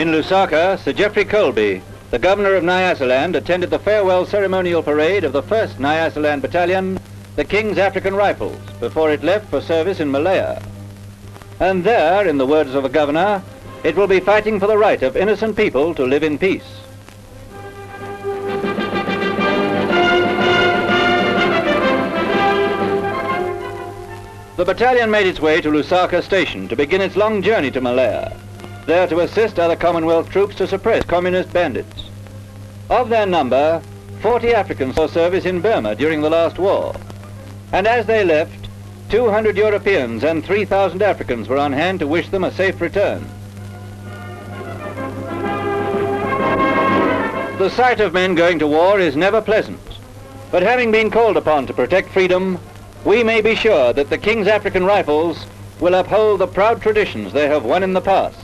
In Lusaka, Sir Geoffrey Colby, the governor of Nyasaland, attended the farewell ceremonial parade of the 1st Nyasaland Battalion, the King's African Rifles, before it left for service in Malaya. And there, in the words of the governor, it will be fighting for the right of innocent people to live in peace. The battalion made its way to Lusaka Station to begin its long journey to Malaya, there to assist other Commonwealth troops to suppress communist bandits. Of their number, 40 Africans saw service in Burma during the last war, and as they left, 200 Europeans and 3,000 Africans were on hand to wish them a safe return. The sight of men going to war is never pleasant, but having been called upon to protect freedom, we may be sure that the King's African Rifles will uphold the proud traditions they have won in the past.